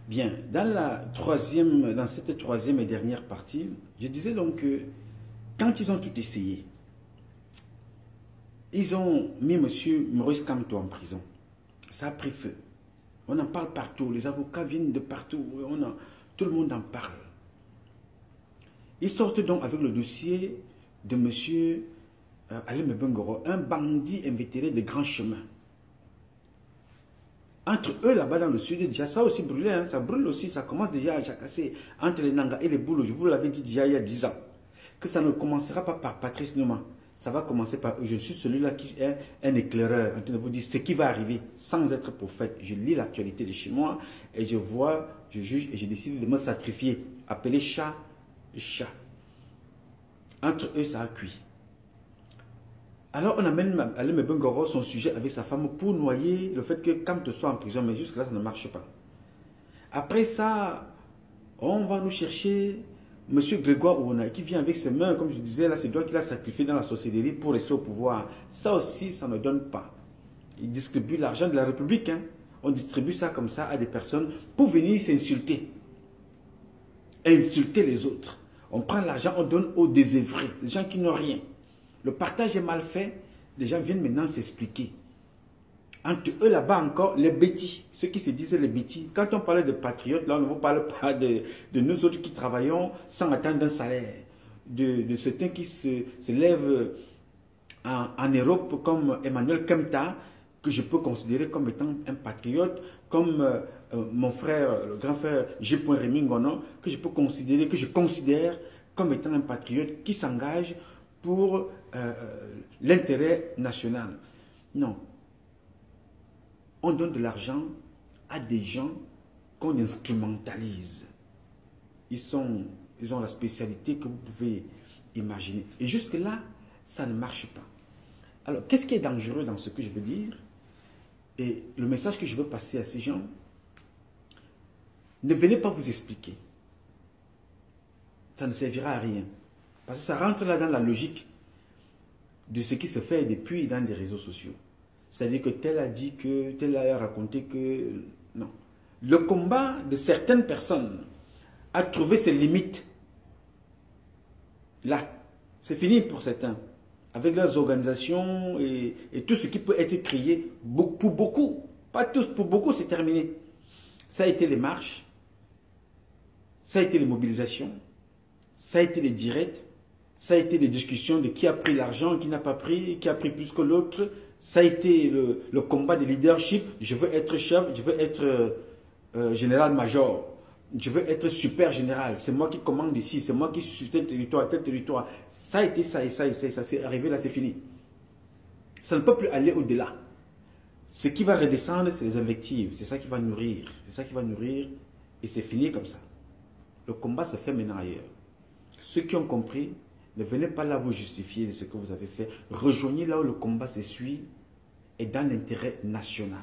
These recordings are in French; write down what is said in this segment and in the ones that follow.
Bien, dans cette troisième et dernière partie, je disais donc que quand ils ont tout essayé, ils ont mis M. Maurice Kamto en prison. Ça a pris feu. On en parle partout, les avocats viennent de partout, tout le monde en parle. Ils sortent donc avec le dossier de M. Alem Bengoro, un bandit invétéré de grands chemins. Entre eux, là-bas dans le sud, déjà, ça a aussi brûlé, hein, ça brûle aussi, ça commence déjà à jacasser entre les Nanga et les Boulos. Je vous l'avais dit déjà il y a 10 ans, que ça ne commencera pas par Patrice Numa, ça va commencer par eux. Je suis celui-là qui est un éclaireur, en train de vous dire ce qui va arriver sans être prophète. Je lis l'actualité de chez moi et je vois, je juge et je décide de me sacrifier. Appeler chat, chat. Entre eux, ça a cuit. Alors on amène Alem Bengoro son sujet avec sa femme pour noyer le fait que Kamto soit en prison, mais jusque-là ça ne marche pas. Après ça, on va nous chercher M. Grégoire Ouona qui vient avec ses mains, comme je disais, là c'est toi qui l'a sacrifié dans la sorcellerie pour rester au pouvoir. Ça aussi, ça ne donne pas. Il distribue l'argent de la République, hein. On distribue ça comme ça à des personnes pour venir s'insulter. Insulter les autres. On prend l'argent, on donne aux désœuvrés, les gens qui n'ont rien. Le partage est mal fait, les gens viennent maintenant s'expliquer. Entre eux là-bas encore, les bêtis, ceux qui se disaient les bêtis, quand on parlait de patriotes, là on ne vous parle pas de nous autres qui travaillons sans attendre un salaire, de certains qui se lèvent en Europe comme Emmanuel Kemta, que je peux considérer comme étant un patriote, comme mon frère, le grand frère J. Rémy Ngono, que je considère comme étant un patriote qui s'engage pour l'intérêt national. Non. On donne de l'argent à des gens qu'on instrumentalise. Ils ont la spécialité que vous pouvez imaginer. Et jusque-là, ça ne marche pas. Alors, qu'est-ce qui est dangereux dans ce que je veux dire? Et le message que je veux passer à ces gens, ne venez pas vous expliquer. Ça ne servira à rien. Parce que ça rentre là dans la logique de ce qui se fait depuis dans les réseaux sociaux. C'est-à-dire que tel a dit que, tel a raconté que... Non. Le combat de certaines personnes a trouvé ses limites. Là. C'est fini pour certains. Avec leurs organisations et tout ce qui peut être créé. Pour beaucoup. Pas tous, pour beaucoup, c'est terminé. Ça a été les marches. Ça a été les mobilisations. Ça a été les directs. Ça a été les discussions de qui a pris l'argent, qui n'a pas pris, qui a pris plus que l'autre. Ça a été le combat de leadership. Je veux être chef, je veux être général-major. Je veux être super général. C'est moi qui commande ici, c'est moi qui suis tel territoire, tel territoire. Ça a été ça et ça et ça. Ça s'est arrivé là, c'est fini. Ça ne peut plus aller au-delà. Ce qui va redescendre, c'est les invectives. C'est ça qui va nourrir. C'est ça qui va nourrir. Et c'est fini comme ça. Le combat se fait maintenant ailleurs. Ceux qui ont compris, ne venez pas là vous justifier de ce que vous avez fait. Rejoignez là où le combat se suit et dans l'intérêt national.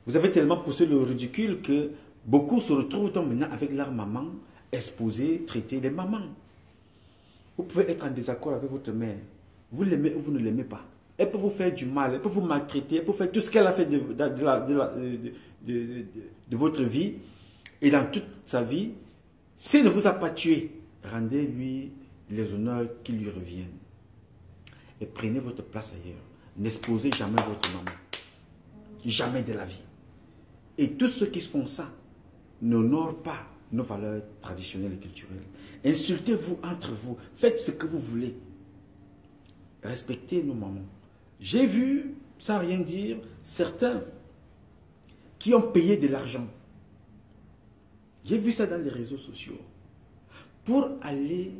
Vous avez tellement poussé le ridicule que beaucoup se retrouvent maintenant avec leur maman exposée, traitée des mamans. Vous pouvez être en désaccord avec votre mère. Vous l'aimez ou vous ne l'aimez pas. Elle peut vous faire du mal, elle peut vous maltraiter, elle peut faire tout ce qu'elle a fait de votre vie et dans toute sa vie. S'il ne vous a pas tué, rendez-lui les honneurs qui lui reviennent. Et prenez votre place ailleurs. N'exposez jamais votre maman. Jamais de la vie. Et tous ceux qui font ça n'honorent pas nos valeurs traditionnelles et culturelles. Insultez-vous entre vous. Faites ce que vous voulez. Respectez nos mamans. J'ai vu, sans rien dire, certains qui ont payé de l'argent. J'ai vu ça dans les réseaux sociaux. Pour aller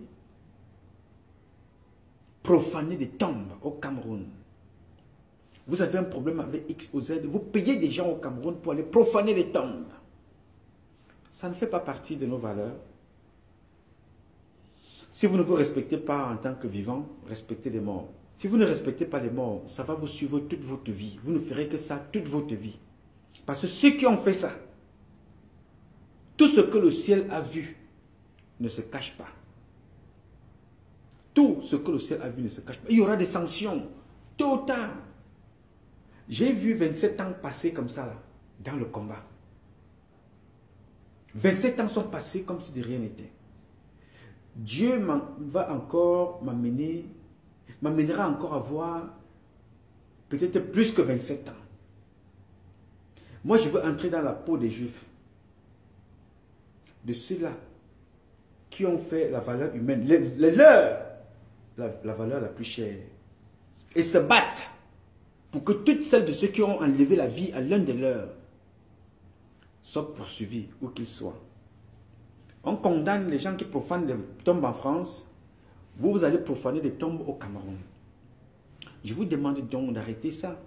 profaner des tombes au Cameroun. Vous avez un problème avec X ou Z, vous payez des gens au Cameroun pour aller profaner les tombes. Ça ne fait pas partie de nos valeurs. Si vous ne vous respectez pas en tant que vivant, respectez les morts. Si vous ne respectez pas les morts, ça va vous suivre toute votre vie. Vous ne ferez que ça toute votre vie. Parce que ceux qui ont fait ça, tout ce que le ciel a vu ne se cache pas. Tout ce que le ciel a vu ne se cache pas. Il y aura des sanctions, tôt ou tard. J'ai vu 27 ans passer comme ça, là, dans le combat. 27 ans sont passés comme si de rien n'était. Dieu va encore m'amènera encore à voir peut-être plus que 27 ans. Moi, je veux entrer dans la peau des Juifs. De ceux-là qui ont fait la valeur humaine, les leurs, la valeur la plus chère. Et se battent pour que toutes celles de ceux qui ont enlevé la vie à l'un des leurs soient poursuivis, où qu'ils soient. On condamne les gens qui profanent les tombes en France. Vous allez profaner des tombes au Cameroun. Je vous demande donc d'arrêter ça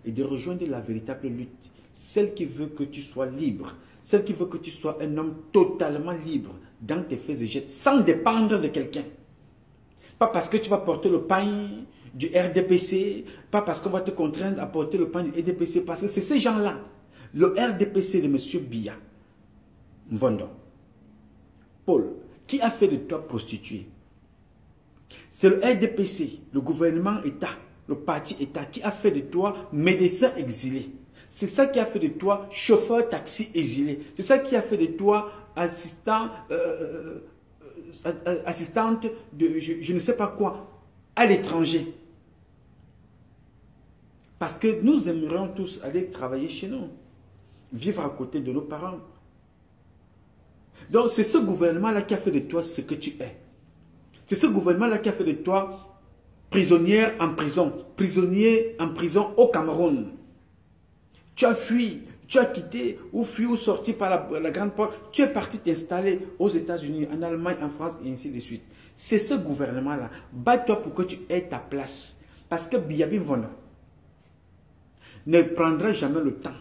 et de rejoindre la véritable lutte. Celle qui veut que tu sois libre. Celle qui veut que tu sois un homme totalement libre dans tes faits et gestes, sans dépendre de quelqu'un. Pas parce que tu vas porter le pain du RDPC, pas parce qu'on va te contraindre à porter le pain du RDPC, parce que c'est ces gens-là. Le RDPC de M. Biya Mvondo, Paul, qui a fait de toi prostituée. C'est le RDPC, le gouvernement État, le parti État, qui a fait de toi médecin exilé. C'est ça qui a fait de toi chauffeur taxi exilé. C'est ça qui a fait de toi assistante de je ne sais pas quoi à l'étranger. Parce que nous aimerions tous aller travailler chez nous, vivre à côté de nos parents. Donc c'est ce gouvernement-là qui a fait de toi ce que tu es. C'est ce gouvernement-là qui a fait de toi prisonnière en prison, prisonnier en prison au Cameroun. Tu as fui, tu as quitté ou fui ou sorti par la grande porte. Tu es parti t'installer aux États-Unis, en Allemagne, en France et ainsi de suite. C'est ce gouvernement-là. Bats-toi pour que tu aies ta place. Parce que Biya Mvondo ne prendra jamais le temps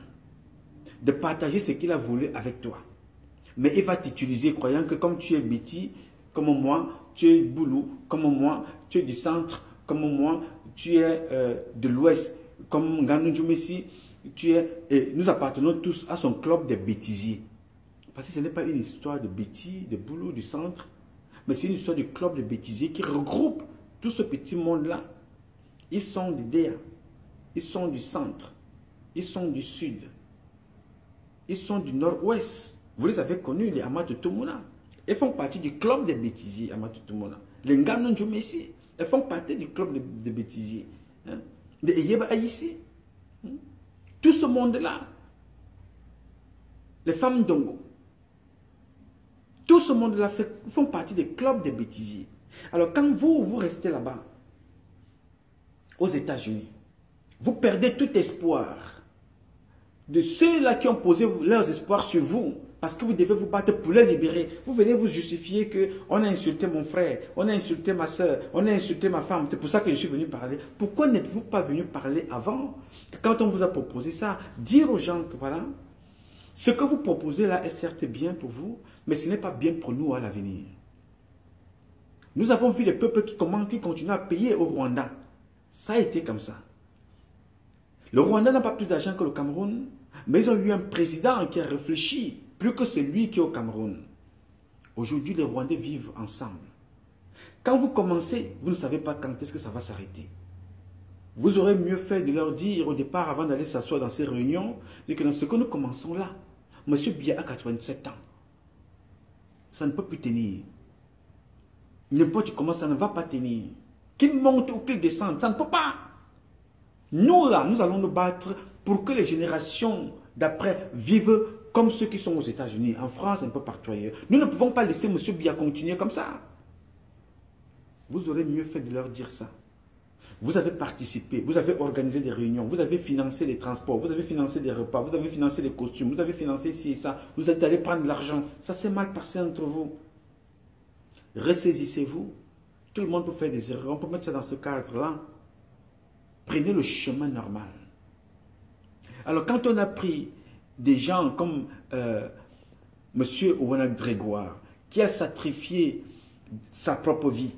de partager ce qu'il a volé avec toi. Mais il va t'utiliser croyant que comme tu es Biti, comme moi, tu es Boulou, comme moi, tu es du centre, comme moi, tu es de l'ouest, comme Nganou Djoumessi, nous appartenons tous à son club des bêtisiers. Parce que ce n'est pas une histoire de Biti, de Boulou, du centre, mais c'est une histoire du club des bêtisiers qui regroupe tout ce petit monde-là. Ils sont des DEA, ils sont du centre, ils sont du sud, ils sont du nord-ouest. Vous les avez connus, les Amato Tumuna. Ils font partie du club des bêtisiers, Amato Tumuna. Les Nganou Djoumessi, ils font partie du club des bêtisiers. Hein? Les Eyeba Aïssi. Tout ce monde-là. Les femmes d'Ongo. Tout ce monde-là font partie des clubs des bêtisiers. Alors quand vous restez là-bas, aux États-Unis, vous perdez tout espoir de ceux-là qui ont posé leurs espoirs sur vous, parce que vous devez vous battre pour les libérer. Vous venez vous justifier que on a insulté mon frère, on a insulté ma soeur, on a insulté ma femme. C'est pour ça que je suis venu parler. Pourquoi n'êtes-vous pas venu parler avant? Quand on vous a proposé ça, dire aux gens que voilà, ce que vous proposez là est certes bien pour vous, mais ce n'est pas bien pour nous à l'avenir. Nous avons vu les peuples qui continuent à payer au Rwanda. Ça a été comme ça. Le Rwanda n'a pas plus d'argent que le Cameroun, mais ils ont eu un président qui a réfléchi plus que celui qui est au Cameroun. Aujourd'hui, les Rwandais vivent ensemble. Quand vous commencez, vous ne savez pas quand est-ce que ça va s'arrêter. Vous aurez mieux fait de leur dire au départ, avant d'aller s'asseoir dans ces réunions, que dans ce que nous commençons là, M. Biya a 87 ans. Ça ne peut plus tenir. N'importe comment, ça ne va pas tenir. Qu'il monte ou qu'il descende, ça ne peut pas. Nous là, nous allons nous battre pour que les générations d'après vivent comme ceux qui sont aux États-Unis, en France, un peu partout ailleurs. Nous ne pouvons pas laisser M. Biya continuer comme ça. Vous aurez mieux fait de leur dire ça. Vous avez participé, vous avez organisé des réunions, vous avez financé les transports, vous avez financé des repas, vous avez financé les costumes, vous avez financé ci et ça, vous êtes allé prendre l'argent. Ça s'est mal passé entre vous. Ressaisissez-vous. Tout le monde peut faire des erreurs, on peut mettre ça dans ce cadre-là. Prenez le chemin normal. Alors quand on a pris des gens comme M. Owana Grégoire, qui a sacrifié sa propre vie,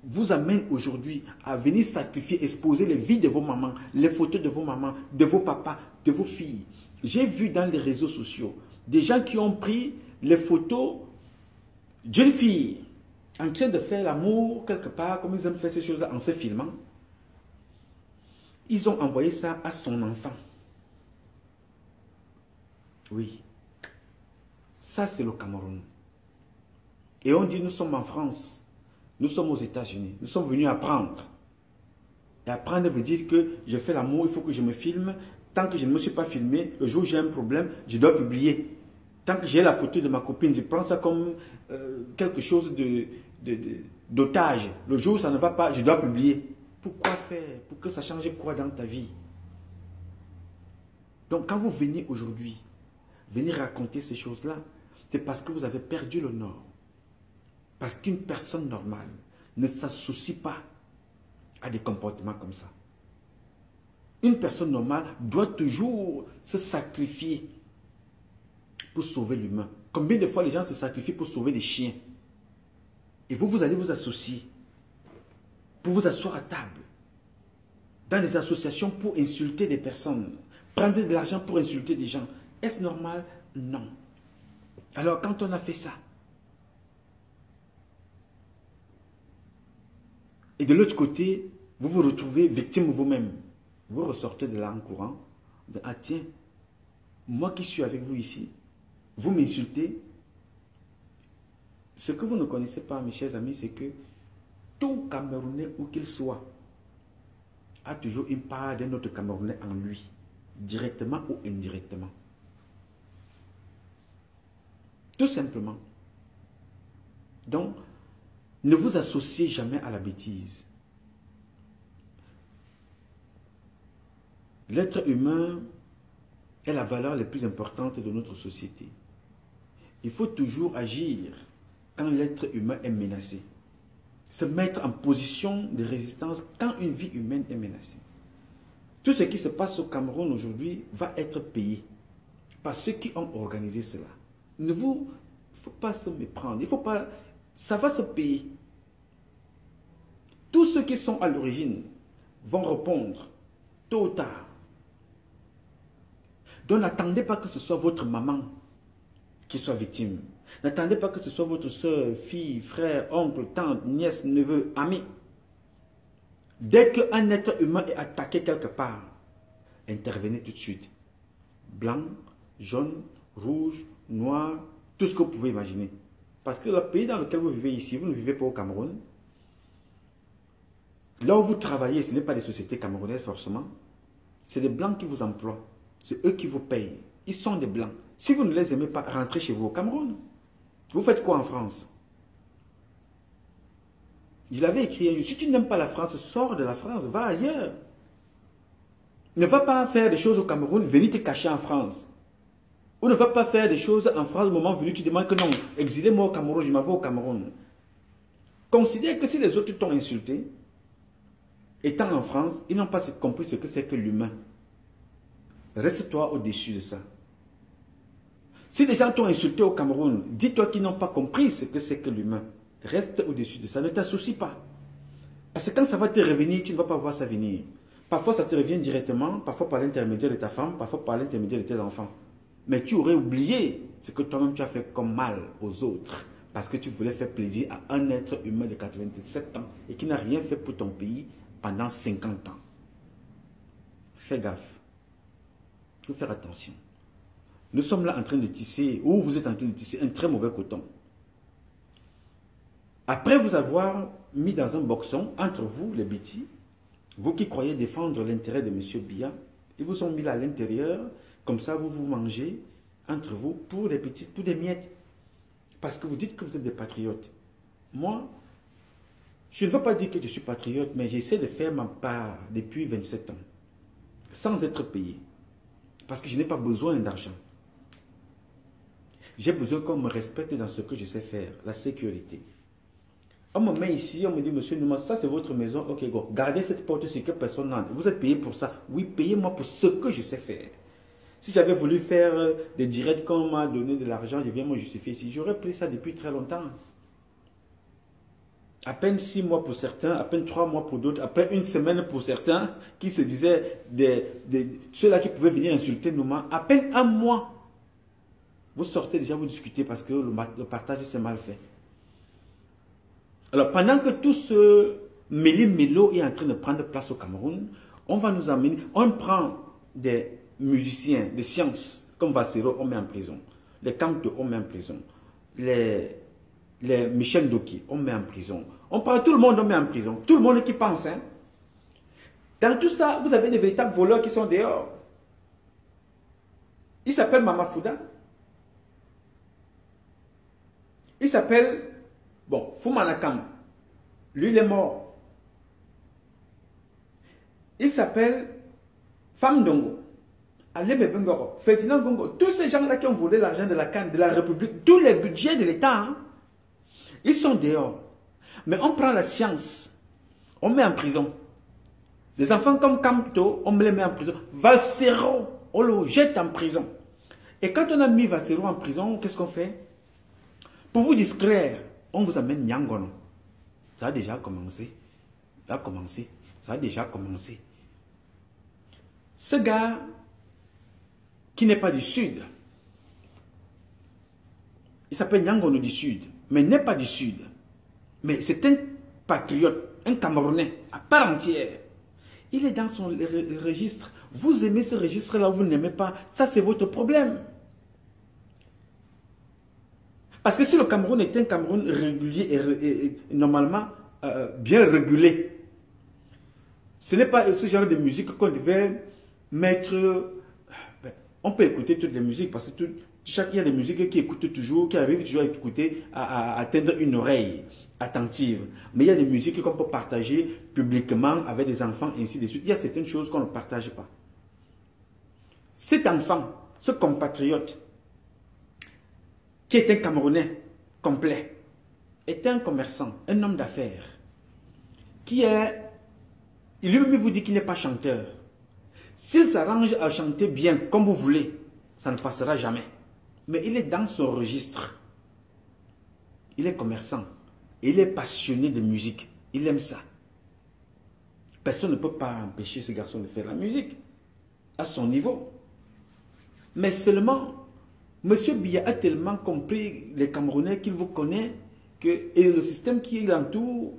vous amène aujourd'hui à venir sacrifier, exposer les vies de vos mamans, les photos de vos mamans, de vos papas, de vos filles. J'ai vu dans les réseaux sociaux des gens qui ont pris les photos d'une fille en train de faire l'amour quelque part, comme ils aiment faire ces choses-là en se filmant. Ils ont envoyé ça à son enfant. Oui. Ça, c'est le Cameroun. Et on dit, nous sommes en France. Nous sommes aux États-Unis. Nous sommes venus apprendre. Et apprendre veut dire que je fais l'amour, il faut que je me filme. Tant que je ne me suis pas filmé, le jour où j'ai un problème, je dois publier. Tant que j'ai la photo de ma copine, je prends ça comme quelque chose d'otage. Le jour où ça ne va pas, je dois publier. Pourquoi faire? Pour que ça change quoi dans ta vie? Donc quand vous venez aujourd'hui, venez raconter ces choses-là, c'est parce que vous avez perdu le nord. Parce qu'une personne normale ne s'associe pas à des comportements comme ça. Une personne normale doit toujours se sacrifier pour sauver l'humain. Combien de fois les gens se sacrifient pour sauver des chiens? Et vous, vous allez vous associer pour vous asseoir à table dans des associations pour insulter des personnes, prendre de l'argent pour insulter des gens. Est-ce normal? Non. Alors quand on a fait ça, et de l'autre côté, vous vous retrouvez victime vous-même. Vous ressortez de là en courant. Ah tiens, moi qui suis avec vous ici, vous m'insultez. Ce que vous ne connaissez pas, mes chers amis, c'est que tout Camerounais, où qu'il soit, a toujours une part d'un autre Camerounais en lui, directement ou indirectement. Tout simplement. Donc, ne vous associez jamais à la bêtise. L'être humain est la valeur la plus importante de notre société. Il faut toujours agir quand l'être humain est menacé. Se mettre en position de résistance quand une vie humaine est menacée. Tout ce qui se passe au Cameroun aujourd'hui va être payé par ceux qui ont organisé cela. Il ne faut pas se méprendre. Il faut pas, ça va se payer. Tous ceux qui sont à l'origine vont répondre tôt ou tard. Donc n'attendez pas que ce soit votre maman qui soit victime. N'attendez pas que ce soit votre soeur, fille, frère, oncle, tante, nièce, neveu, ami. Dès qu'un être humain est attaqué quelque part, intervenez tout de suite. Blanc, jaune, rouge, noir, tout ce que vous pouvez imaginer. Parce que le pays dans lequel vous vivez ici, vous ne vivez pas au Cameroun. Là où vous travaillez, ce n'est pas des sociétés camerounaises forcément. C'est des blancs qui vous emploient. C'est eux qui vous payent. Ils sont des blancs. Si vous ne les aimez pas, rentrez chez vous au Cameroun. Vous faites quoi en France? Je l'avais écrit. Si tu n'aimes pas la France, sors de la France, va ailleurs. Ne va pas faire des choses au Cameroun, venez te cacher en France. Ou ne va pas faire des choses en France au moment venu, tu demandes que non, exilez-moi au Cameroun, je m'en vais au Cameroun. Considère que si les autres t'ont insulté, étant en France, ils n'ont pas compris ce que c'est que l'humain. Reste-toi au-dessus de ça. Si les gens t'ont insulté au Cameroun, dis-toi qu'ils n'ont pas compris ce que c'est que l'humain. Reste au-dessus de ça, ne t'associe pas. Parce que quand ça va te revenir, tu ne vas pas voir ça venir. Parfois ça te revient directement, parfois par l'intermédiaire de ta femme, parfois par l'intermédiaire de tes enfants. Mais tu aurais oublié ce que toi-même tu as fait comme mal aux autres. Parce que tu voulais faire plaisir à un être humain de 87 ans et qui n'a rien fait pour ton pays pendant 50 ans. Fais gaffe. Il faut faire attention. Nous sommes là en train de tisser, ou vous êtes en train de tisser un très mauvais coton. Après vous avoir mis dans un boxon, entre vous, les bêtis, vous qui croyez défendre l'intérêt de M. Biya, ils vous ont mis là à l'intérieur, comme ça vous vous mangez entre vous pour des petites, pour des miettes. Parce que vous dites que vous êtes des patriotes. Moi, je ne veux pas dire que je suis patriote, mais j'essaie de faire ma part depuis 27 ans, sans être payé. Parce que je n'ai pas besoin d'argent. J'ai besoin qu'on me respecte dans ce que je sais faire, la sécurité. On me met ici, on me dit, monsieur Nouma, ça c'est votre maison, ok, go. Gardez cette porte si que personne n'entre. Vous êtes payé pour ça. Oui, payez-moi pour ce que je sais faire. Si j'avais voulu faire des directs qu'on m'a donné de l'argent, je viens me justifier ici. J'aurais pris ça depuis très longtemps. À peine 6 mois pour certains, à peine 3 mois pour d'autres, à peine une semaine pour certains qui se disaient, ceux-là qui pouvaient venir insulter Nouma, à peine un mois. Vous sortez déjà, vous discutez parce que le partage c'est mal fait. Alors pendant que tout ce méli-mélo est en train de prendre place au Cameroun, on va nous amener, on prend des musiciens de sciences comme Vassero, on met en prison. les Kamto, on met en prison. Les Michel Doki, on met en prison. On prend tout le monde, on met en prison. Tout le monde qui pense. Hein. Dans tout ça, vous avez des véritables voleurs qui sont dehors. Il s'appelle Mama Fouda. Il s'appelle, bon, Foumanakam. Lui, il est mort. Il s'appelle Fam Dongo. Alebe Bengoro. Ferdinand Gongo. Tous ces gens-là qui ont volé l'argent de la CAN, de la République, tous les budgets de l'État, hein, ils sont dehors. Mais on prend la science, on met en prison. Les enfants comme Kamto, on les met en prison. Valsero, on le jette en prison. Et quand on a mis Valsero en prison, qu'est-ce qu'on fait? Pour vous distraire, on vous amène Nyangono. Ça a déjà commencé. Ça a commencé. Ça a déjà commencé. Ce gars qui n'est pas du Sud, il s'appelle Nyangono du Sud, mais n'est pas du Sud. Mais c'est un patriote, un Camerounais à part entière. Il est dans son registre. Vous aimez ce registre-là, vous n'aimez pas. Ça, c'est votre problème. Parce que si le Cameroun est un Cameroun régulier et normalement bien régulé, ce n'est pas ce genre de musique qu'on devait mettre. On peut écouter toutes les musiques parce que il y a des musiques qui écoutent toujours, qui arrivent toujours à écouter, à atteindre une oreille attentive. Mais il y a des musiques qu'on peut partager publiquement avec des enfants et ainsi de suite. Il y a certaines choses qu'on ne partage pas. Cet enfant, ce compatriote, qui est un Camerounais complet, est un commerçant, un homme d'affaires, qui est, lui-même vous dit qu'il n'est pas chanteur. S'il s'arrange à chanter bien comme vous voulez, ça ne passera jamais. Mais il est dans son registre. Il est commerçant. Il est passionné de musique. Il aime ça. Personne ne peut pas empêcher ce garçon de faire la musique à son niveau. Mais seulement, M. Biya a tellement compris les Camerounais qu'il vous connaît et le système qui l'entoure,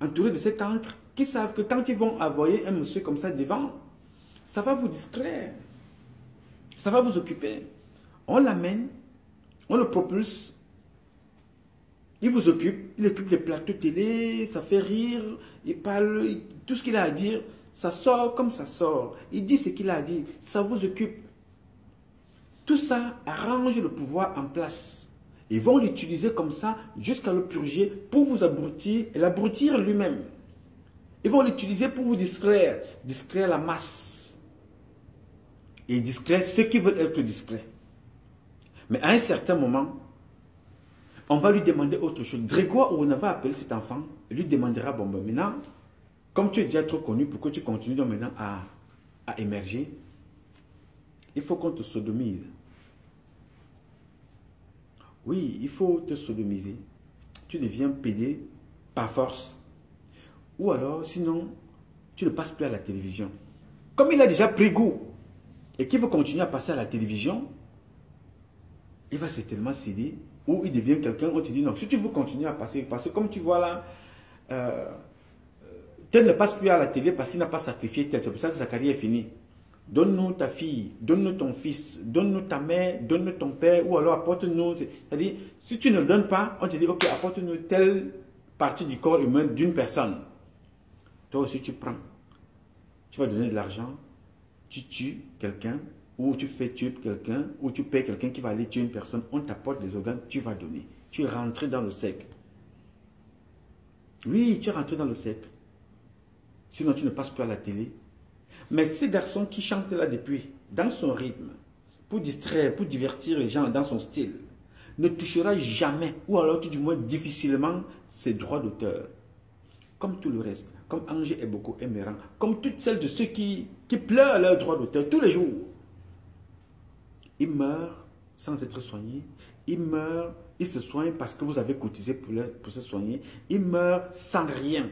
entouré de cet encre, qui savent que quand ils vont envoyer un monsieur comme ça devant, ça va vous distraire. Ça va vous occuper. On l'amène, on le propulse. Il vous occupe, il occupe les plateaux télé, ça fait rire, il parle, tout ce qu'il a à dire, ça sort comme ça sort. Il dit ce qu'il a à dire, ça vous occupe. Tout ça arrange le pouvoir en place. Ils vont l'utiliser comme ça jusqu'à le purger pour vous abrutir et l'abrutir lui-même. Ils vont l'utiliser pour vous distraire la masse. Et distraire ceux qui veulent être discrets. Mais à un certain moment, on va lui demander autre chose. Grégoire Ouna va appeler cet enfant et lui demandera, bon, ben maintenant, comme tu es déjà trop connu, pourquoi tu continues donc maintenant à émerger? Il faut qu'on te sodomise. Oui, il faut te sodomiser. Tu deviens pédé par force. Ou alors, sinon, tu ne passes plus à la télévision. Comme il a déjà pris goût et qu'il veut continuer à passer à la télévision, il va certainement céder. Ou il devient quelqu'un, on te dit non, si tu veux continuer à passer, parce que comme tu vois là, tel ne passe plus à la télé parce qu'il n'a pas sacrifié tel. C'est pour ça que sa carrière est finie. Donne-nous ta fille, donne-nous ton fils, donne-nous ta mère, donne-nous ton père, ou alors apporte-nous. C'est-à-dire, si tu ne le donnes pas, on te dit, ok, apporte-nous telle partie du corps humain d'une personne. Toi aussi, tu prends. Tu vas donner de l'argent, tu tues quelqu'un, ou tu fais tuer quelqu'un, ou tu payes quelqu'un qui va aller tuer une personne, on t'apporte des organes, tu vas donner. Tu es rentré dans le cercle. Oui, tu es rentré dans le cercle. Sinon, tu ne passes plus à la télé. Mais ces garçons qui chantent là depuis, dans son rythme, pour distraire, pour divertir les gens dans son style, ne touchera jamais, ou alors tout du moins difficilement, ses droits d'auteur. Comme tout le reste, comme Angers et beaucoup Emerand, comme toutes celles de ceux qui pleurent leurs droits d'auteur tous les jours. Ils meurent sans être soignés. Ils meurent, ils se soignent parce que vous avez cotisé pour se soigner. Ils meurent sans rien.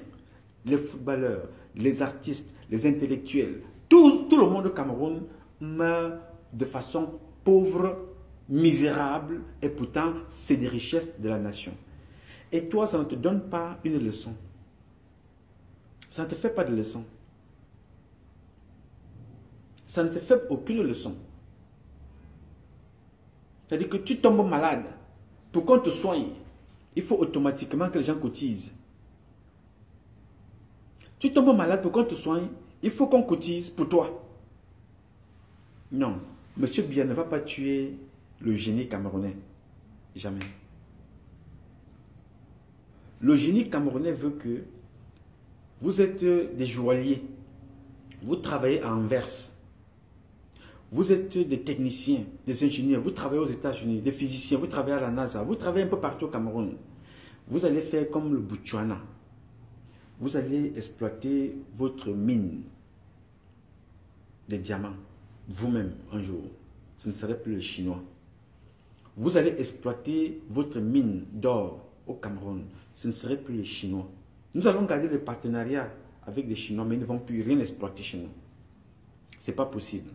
Les footballeurs, les artistes, les intellectuels, tout le monde au Cameroun meurt de façon pauvre, misérable, et pourtant c'est des richesses de la nation. Et toi, ça ne te donne pas une leçon. Ça ne te fait pas de leçon. Ça ne te fait aucune leçon. C'est-à-dire que tu tombes malade. Pour qu'on te soigne, il faut automatiquement que les gens cotisent. Tu tombes malade pour qu'on te soigne, il faut qu'on cotise pour toi. Non, M. Biya ne va pas tuer le génie camerounais. Jamais. Le génie camerounais veut que vous êtes des joailliers. Vous travaillez à Anvers. Vous êtes des techniciens, des ingénieurs. Vous travaillez aux États-Unis, des physiciens. Vous travaillez à la NASA. Vous travaillez un peu partout au Cameroun. Vous allez faire comme le Botswana. Vous allez exploiter votre mine des diamants. Vous-même, un jour. Ce ne serait plus le Chinois. Vous allez exploiter votre mine d'or au Cameroun. Ce ne serait plus les Chinois. Nous allons garder des partenariats avec les Chinois, mais ils ne vont plus rien exploiter chez nous. Ce n'est pas possible.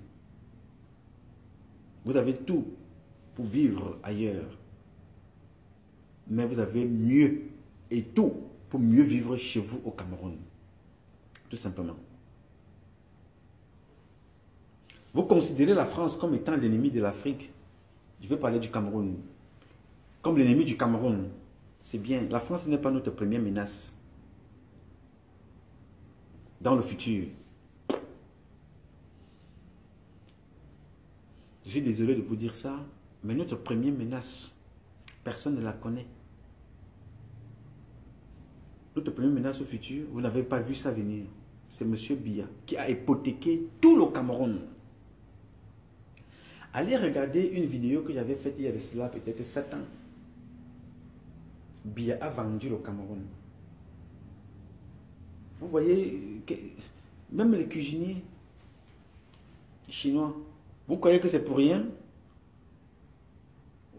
Vous avez tout pour vivre ailleurs. Mais vous avez mieux et tout pour mieux vivre chez vous au Cameroun. Tout simplement. Vous considérez la France comme étant l'ennemi de l'Afrique. Je vais parler du Cameroun. Comme l'ennemi du Cameroun. C'est bien. La France n'est pas notre première menace. Dans le futur. Je suis désolé de vous dire ça, mais notre première menace, personne ne la connaît. Notre première menace au futur, vous n'avez pas vu ça venir. C'est M. Biya qui a hypothéqué tout le Cameroun. Allez regarder une vidéo que j'avais faite il y a de cela peut-être 7 ans. Biya a vendu le Cameroun. Vous voyez, que même les cuisiniers chinois, vous croyez que c'est pour rien?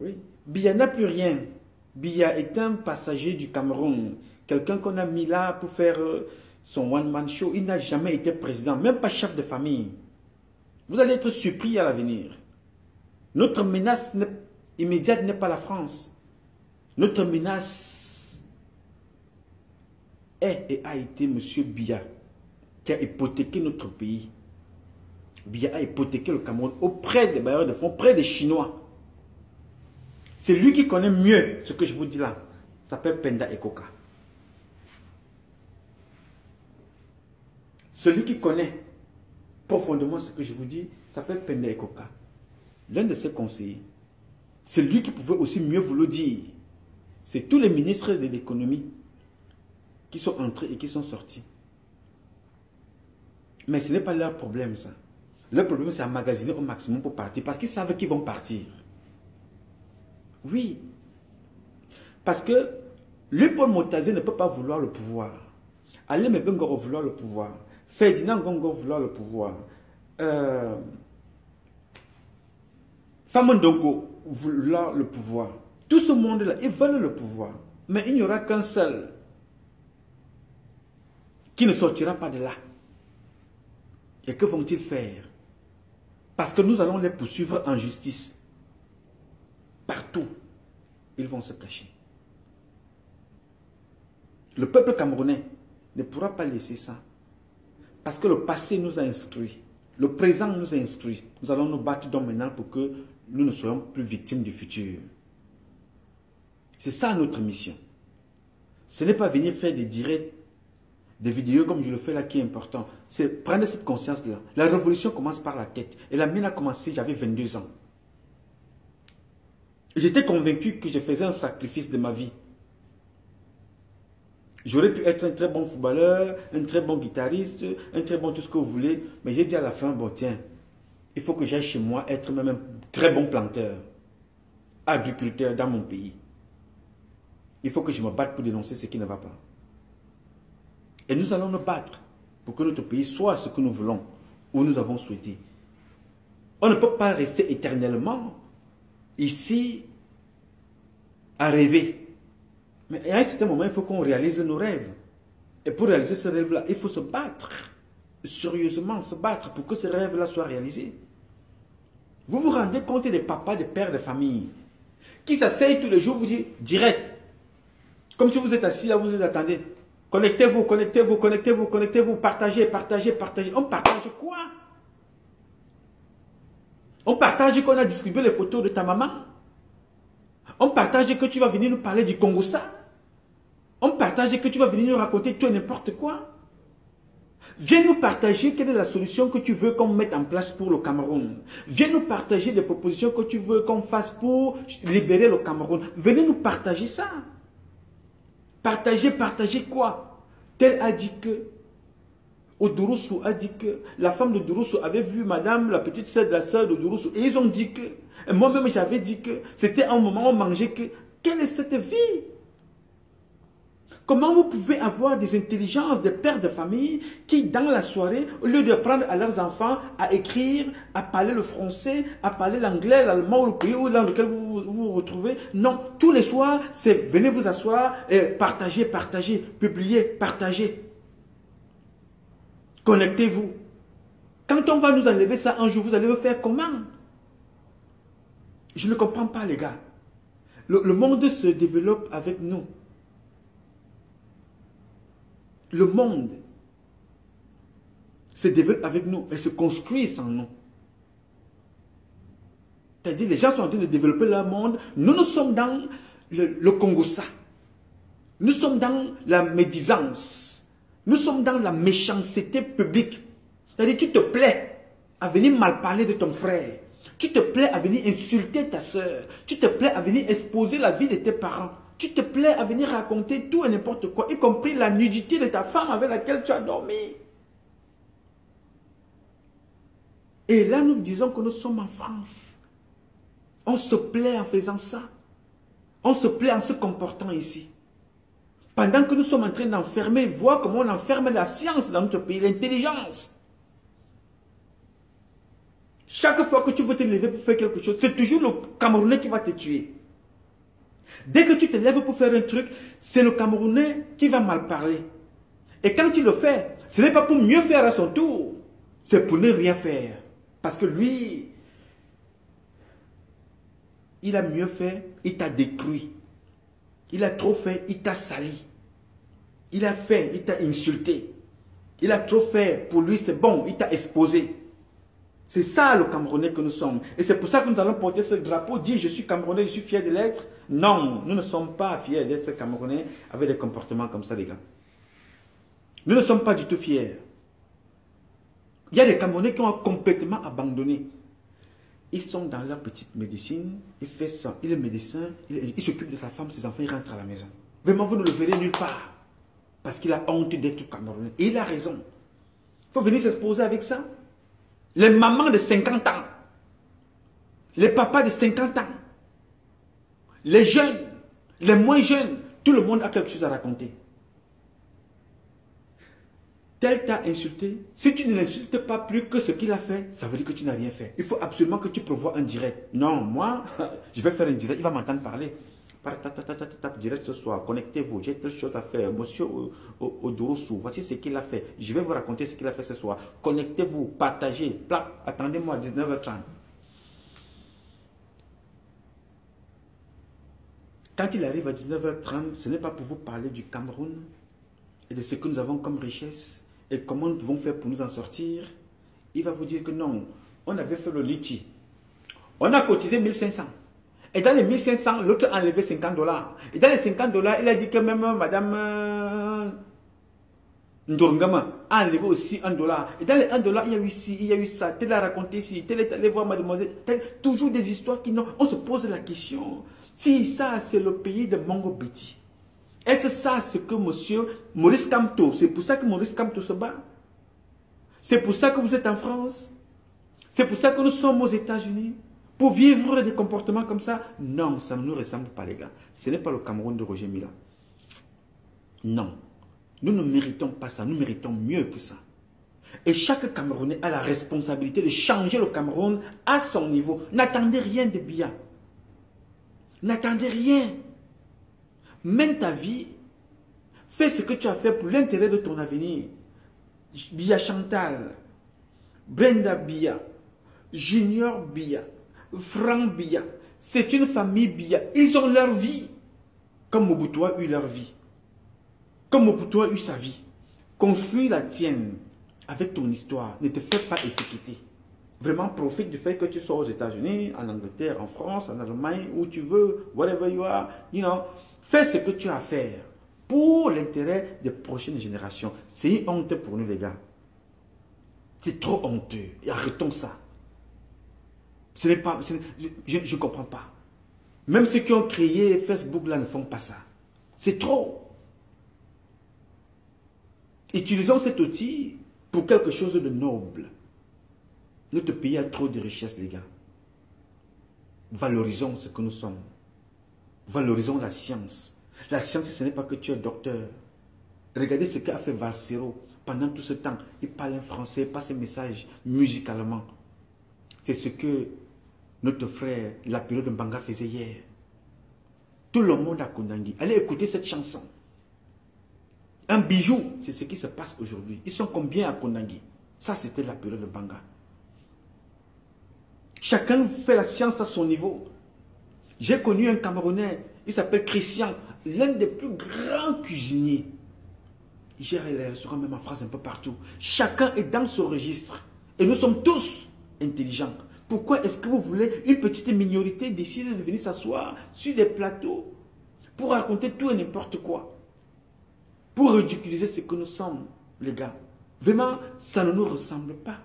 Oui. Biya n'a plus rien. Biya est un passager du Cameroun. Quelqu'un qu'on a mis là pour faire son one-man show. Il n'a jamais été président, même pas chef de famille. Vous allez être surpris à l'avenir. Notre menace immédiate n'est pas la France. Notre menace est et a été M. Biya qui a hypothéqué notre pays. Biya a hypothéqué le Cameroun auprès des bailleurs de fonds, auprès des Chinois. C'est lui qui connaît mieux ce que je vous dis là. Ça s'appelle Penda Ekoka. Celui qui connaît profondément ce que je vous dis s'appelle Penda Ekoka. L'un de ses conseillers. C'est lui qui pouvait aussi mieux vous le dire. C'est tous les ministres de l'économie qui sont entrés et qui sont sortis. Mais ce n'est pas leur problème ça. Leur problème c'est à magasiner au maximum pour partir parce qu'ils savent qu'ils vont partir. Oui. Parce que Léopold Motazé ne peut pas vouloir le pouvoir. Alem Bengoro vouloir le pouvoir. Ferdinand Gongo vouloir le pouvoir. Famondongo vouloir le pouvoir. Tout ce monde-là, ils veulent le pouvoir. Mais il n'y aura qu'un seul qui ne sortira pas de là. Et que vont-ils faire? Parce que nous allons les poursuivre en justice. Partout, ils vont se cacher. Le peuple camerounais ne pourra pas laisser ça. Parce que le passé nous a instruits. Le présent nous a instruits. Nous allons nous battre donc maintenant pour que nous ne soyons plus victimes du futur. C'est ça notre mission. Ce n'est pas venir faire des directs, des vidéos comme je le fais là qui est important. C'est prendre cette conscience-là. La révolution commence par la tête. Et la mienne a commencé, j'avais 22 ans. J'étais convaincu que je faisais un sacrifice de ma vie. J'aurais pu être un très bon footballeur, un très bon guitariste, un très bon tout ce que vous voulez. Mais j'ai dit à la fin, bon tiens, il faut que j'aille chez moi être même un très bon planteur, agriculteur dans mon pays. Il faut que je me batte pour dénoncer ce qui ne va pas. Et nous allons nous battre pour que notre pays soit ce que nous voulons, ou nous avons souhaité. On ne peut pas rester éternellement ici à rêver. Mais à un certain moment, il faut qu'on réalise nos rêves. Et pour réaliser ce rêve-là, il faut se battre. Sérieusement, se battre pour que ce rêve-là soit réalisé. Vous vous rendez compte des papas, des pères de famille qui s'asseyent tous les jours, vous disent direct. Comme si vous êtes assis là, vous les attendez. Connectez-vous, connectez-vous, connectez-vous, connectez-vous, partagez, partagez, partagez. On partage quoi? On partage qu'on a distribué les photos de ta maman. On partage que tu vas venir nous parler du Congo ça. On partage que tu vas venir nous raconter tout et n'importe quoi. Viens nous partager quelle est la solution que tu veux qu'on mette en place pour le Cameroun. Viens nous partager les propositions que tu veux qu'on fasse pour libérer le Cameroun. Venez nous partager ça. Partager quoi? Tel a dit que, Odurusu a dit que, la femme de Odurusu avait vu madame, la petite sœur de la sœur d'Odurusu, et ils ont dit que, moi-même j'avais dit que, c'était un moment où on mangeait que, quelle est cette vie? Comment vous pouvez avoir des intelligences, des pères de famille qui, dans la soirée, au lieu de prendre à leurs enfants à écrire, à parler le français, à parler l'anglais, l'allemand ou le pays dans lequel vous vous retrouvez, non, tous les soirs, c'est venez vous asseoir et partagez, publiez, partagez. Connectez-vous. Quand on va nous enlever ça un jour, vous allez le faire comment? Je ne comprends pas, les gars. Le monde se développe avec nous. Le monde se développe avec nous et se construit sans nous. C'est-à-dire les gens sont en train de développer leur monde. Nous sommes dans le Congo-ça. Nous sommes dans la médisance. Nous sommes dans la méchanceté publique. C'est-à-dire tu te plais à venir mal parler de ton frère. Tu te plais à venir insulter ta soeur. Tu te plais à venir exposer la vie de tes parents. Tu te plais à venir raconter tout et n'importe quoi, y compris la nudité de ta femme avec laquelle tu as dormi. Et là, nous disons que nous sommes en France. On se plaît en faisant ça. On se plaît en se comportant ici. Pendant que nous sommes en train d'enfermer, voir comment on enferme la science dans notre pays, l'intelligence. Chaque fois que tu veux te lever pour faire quelque chose, c'est toujours le Camerounais qui va te tuer. Dès que tu te lèves pour faire un truc, c'est le Camerounais qui va mal parler. Et quand il le fait, ce n'est pas pour mieux faire à son tour, c'est pour ne rien faire. Parce que lui, il a mieux fait, il t'a détruit. Il a trop fait, il t'a sali. Il a fait, il t'a insulté. Il a trop fait, pour lui c'est bon, il t'a exposé. C'est ça le Camerounais que nous sommes. Et c'est pour ça que nous allons porter ce drapeau, dire je suis Camerounais, je suis fier de l'être. Non, nous ne sommes pas fiers d'être Camerounais avec des comportements comme ça, les gars. Nous ne sommes pas du tout fiers. Il y a des Camerounais qui ont complètement abandonné. Ils sont dans leur petite médecine, il fait ça, il est médecin, il s'occupe de sa femme, ses enfants, il rentre à la maison. Vraiment, vous ne le verrez nulle part. Parce qu'il a honte d'être Camerounais. Et il a raison. Il faut venir s'exposer avec ça. Les mamans de 50 ans, les papas de 50 ans, les jeunes, les moins jeunes, tout le monde a quelque chose à raconter. Tel t'a insulté, si tu ne l'insultes pas plus que ce qu'il a fait, ça veut dire que tu n'as rien fait. Il faut absolument que tu prévois un direct. Non, moi, je vais faire un direct, il va m'entendre parler. Direct ce soir, connectez-vous, j'ai telle chose à faire. Monsieur Odurusu, voici ce qu'il a fait. Je vais vous raconter ce qu'il a fait ce soir. Connectez-vous, partagez, attendez-moi à 19h30. Quand il arrive à 19h30, ce n'est pas pour vous parler du Cameroun et de ce que nous avons comme richesse et comment nous pouvons faire pour nous en sortir. Il va vous dire que non, on avait fait le litchi. On a cotisé 1500. Et dans les 1500, l'autre a enlevé 50 $. Et dans les 50 $, il a dit que même Madame Ndorongama a enlevé aussi $1. Et dans les $, il y a eu ci, il y a eu ça. Tel a raconté ici, tel est allé voir mademoiselle. Toujours des histoires qui n'ont... On se pose la question. Si ça, c'est le pays de Mongo Betty. Est-ce ça ce que monsieur Maurice Kamto, c'est pour ça que Maurice Kamto se bat? C'est pour ça que vous êtes en France? C'est pour ça que nous sommes aux États-Unis? Pour vivre des comportements comme ça? Non, ça ne nous ressemble pas, les gars. Ce n'est pas le Cameroun de Roger Mila. Non. Nous ne méritons pas ça. Nous méritons mieux que ça. Et chaque Camerounais a la responsabilité de changer le Cameroun à son niveau. N'attendez rien de bien. N'attendez rien. Mène ta vie. Fais ce que tu as fait pour l'intérêt de ton avenir. Bia Chantal, Brenda Bia, Junior Bia, Franck Bia, c'est une famille Bia. Ils ont leur vie. Comme Mobutu a eu leur vie. Comme Mobutu a eu sa vie. Construis la tienne avec ton histoire. Ne te fais pas étiqueter. Vraiment, profite du fait que tu sois aux États-Unis, en Angleterre, en France, en Allemagne, où tu veux, wherever you are, you know. Fais ce que tu as à faire pour l'intérêt des prochaines générations. C'est une honte pour nous, les gars. C'est trop honteux. Et arrêtons ça. Ce n'est pas... je ne comprends pas. Même ceux qui ont créé Facebook, là, ne font pas ça. C'est trop. Utilisons cet outil pour quelque chose de noble. Notre pays a trop de richesses, les gars. Valorisons ce que nous sommes. Valorisons la science. La science, ce n'est pas que tu es docteur. Regardez ce qu'a fait Valsero pendant tout ce temps. Il parle en français, il passe ses messages musicalement. C'est ce que notre frère, la période de Mbanga, faisait hier. Tout le monde à Kondangi. Allez écouter cette chanson. Un bijou, c'est ce qui se passe aujourd'hui. Ils sont combien à Kondangi? Ça, c'était la période de Mbanga. Chacun fait la science à son niveau. J'ai connu un Camerounais, il s'appelle Christian, l'un des plus grands cuisiniers. Il gère les restaurants même en France un peu partout. Chacun est dans ce registre. Et nous sommes tous intelligents. Pourquoi est-ce que vous voulez une petite minorité décider de venir s'asseoir sur des plateaux pour raconter tout et n'importe quoi? Pour ridiculiser ce que nous sommes, les gars. Vraiment, ça ne nous ressemble pas.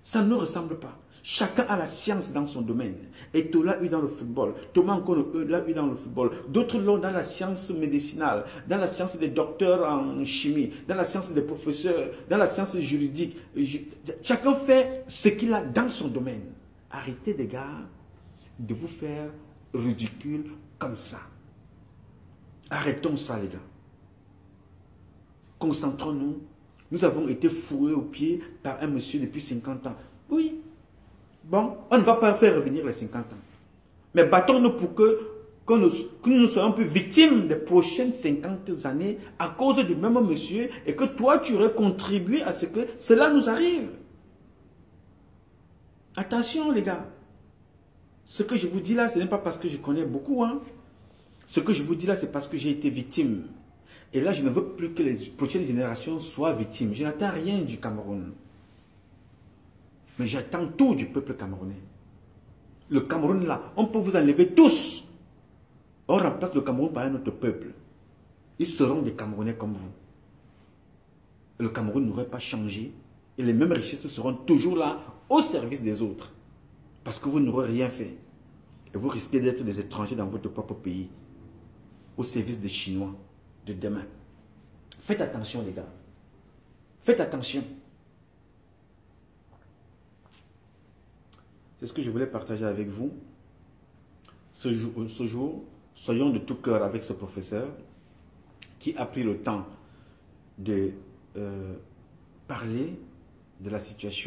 Ça ne nous ressemble pas. Chacun a la science dans son domaine. Et Tola eu dans le football. Thomas encore l'a eu dans le football. D'autres l'ont dans la science médicinale, dans la science des docteurs en chimie, dans la science des professeurs, dans la science juridique. Chacun fait ce qu'il a dans son domaine. Arrêtez, les gars, de vous faire ridicule comme ça. Arrêtons ça, les gars. Concentrons-nous. Nous avons été fourrés aux pieds par un monsieur depuis 50 ans. Oui. Bon, on ne va pas faire revenir les 50 ans. Mais battons-nous pour que nous soyons plus victimes des prochaines 50 années à cause du même monsieur et que toi, tu aurais contribué à ce que cela nous arrive. Attention, les gars. Ce que je vous dis là, ce n'est pas parce que je connais beaucoup. Hein. Ce que je vous dis là, c'est parce que j'ai été victime. Et là, je ne veux plus que les prochaines générations soient victimes. Je n'attends rien du Cameroun. Mais j'attends tout du peuple camerounais. Le Cameroun, là, on peut vous enlever tous. On remplace le Cameroun par un autre peuple. Ils seront des Camerounais comme vous. Le Cameroun n'aurait pas changé. Et les mêmes richesses seront toujours là, au service des autres. Parce que vous n'aurez rien fait. Et vous risquez d'être des étrangers dans votre propre pays. Au service des Chinois de demain. Faites attention, les gars. Faites attention. C'est ce que je voulais partager avec vous. Ce jour, soyons de tout cœur avec ce professeur qui a pris le temps de parler de la situation